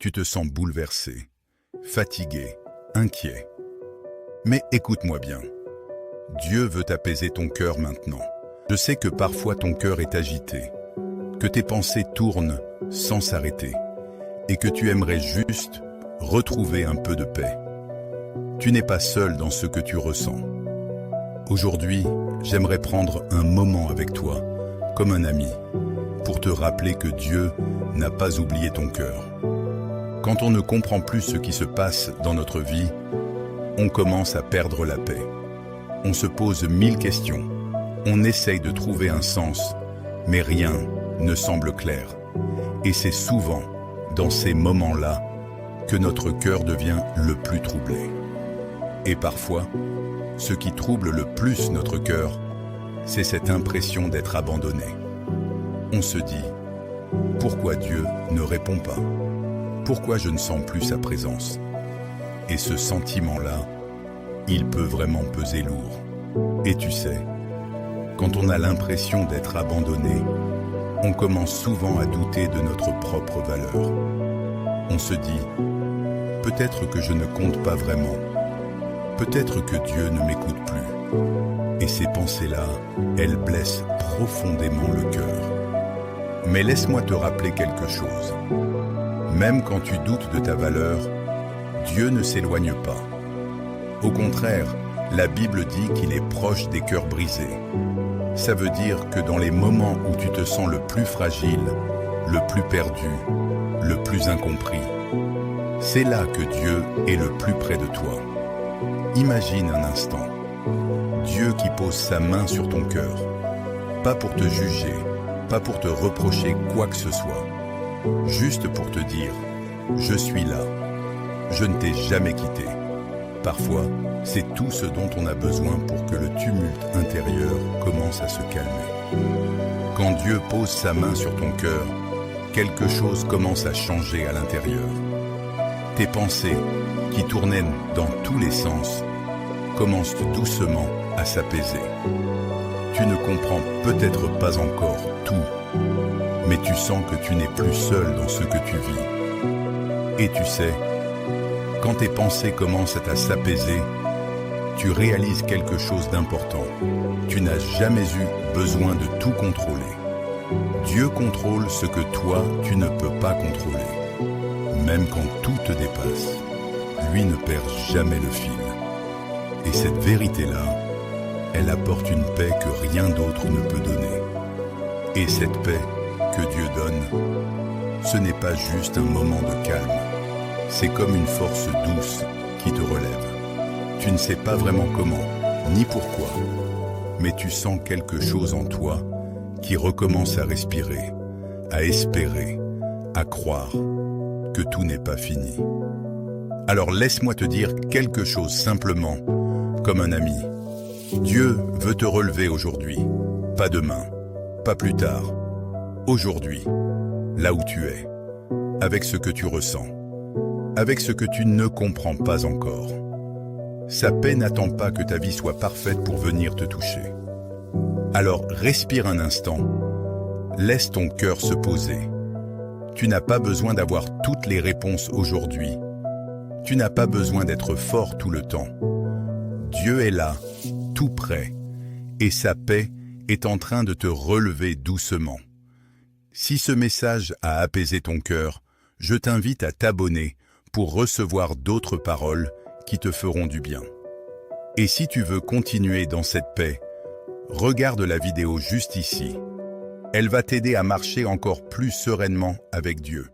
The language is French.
Tu te sens bouleversé, fatigué, inquiet. Mais écoute-moi bien. Dieu veut apaiser ton cœur maintenant. Je sais que parfois ton cœur est agité, que tes pensées tournent sans s'arrêter, et que tu aimerais juste retrouver un peu de paix. Tu n'es pas seul dans ce que tu ressens. Aujourd'hui, j'aimerais prendre un moment avec toi, comme un ami, pour te rappeler que Dieu n'a pas oublié ton cœur. Quand on ne comprend plus ce qui se passe dans notre vie, on commence à perdre la paix. On se pose 1000 questions. On essaye de trouver un sens, mais rien ne semble clair. Et c'est souvent dans ces moments-là que notre cœur devient le plus troublé. Et parfois, ce qui trouble le plus notre cœur, c'est cette impression d'être abandonné. On se dit, pourquoi Dieu ne répond pas? Pourquoi je ne sens plus sa présence? Et ce sentiment-là, il peut vraiment peser lourd. Et tu sais, quand on a l'impression d'être abandonné, on commence souvent à douter de notre propre valeur. On se dit, peut-être que je ne compte pas vraiment. Peut-être que Dieu ne m'écoute plus. Et ces pensées-là, elles blessent profondément le cœur. Mais laisse-moi te rappeler quelque chose. Même quand tu doutes de ta valeur, Dieu ne s'éloigne pas. Au contraire, la Bible dit qu'il est proche des cœurs brisés. Ça veut dire que dans les moments où tu te sens le plus fragile, le plus perdu, le plus incompris, c'est là que Dieu est le plus près de toi. Imagine un instant, Dieu qui pose sa main sur ton cœur, pas pour te juger, pas pour te reprocher quoi que ce soit, juste pour te dire, je suis là, je ne t'ai jamais quitté. Parfois, c'est tout ce dont on a besoin pour que le tumulte intérieur commence à se calmer. Quand Dieu pose sa main sur ton cœur, quelque chose commence à changer à l'intérieur. Tes pensées, qui tournaient dans tous les sens, commencent doucement à s'apaiser. Tu ne comprends peut-être pas encore tout, mais tu sens que tu n'es plus seul dans ce que tu vis. Et tu sais, quand tes pensées commencent à s'apaiser, tu réalises quelque chose d'important. Tu n'as jamais eu besoin de tout contrôler. Dieu contrôle ce que toi, tu ne peux pas contrôler. Même quand tout te dépasse, lui ne perd jamais le fil. Et cette vérité-là, elle apporte une paix que rien d'autre ne peut donner. Et cette paix que Dieu donne, ce n'est pas juste un moment de calme. C'est comme une force douce qui te relève. Tu ne sais pas vraiment comment, ni pourquoi, mais tu sens quelque chose en toi qui recommence à respirer, à espérer, à croire que tout n'est pas fini. Alors laisse-moi te dire quelque chose simplement, comme un ami. Dieu veut te relever aujourd'hui, pas demain, pas plus tard. Aujourd'hui, là où tu es, avec ce que tu ressens, avec ce que tu ne comprends pas encore. Sa paix n'attend pas que ta vie soit parfaite pour venir te toucher. Alors respire un instant, laisse ton cœur se poser. Tu n'as pas besoin d'avoir toutes les réponses aujourd'hui. Tu n'as pas besoin d'être fort tout le temps. Dieu est là, tout près, et sa paix est en train de te relever doucement. Si ce message a apaisé ton cœur, je t'invite à t'abonner pour recevoir d'autres paroles qui te feront du bien. Et si tu veux continuer dans cette paix, regarde la vidéo juste ici. Elle va t'aider à marcher encore plus sereinement avec Dieu.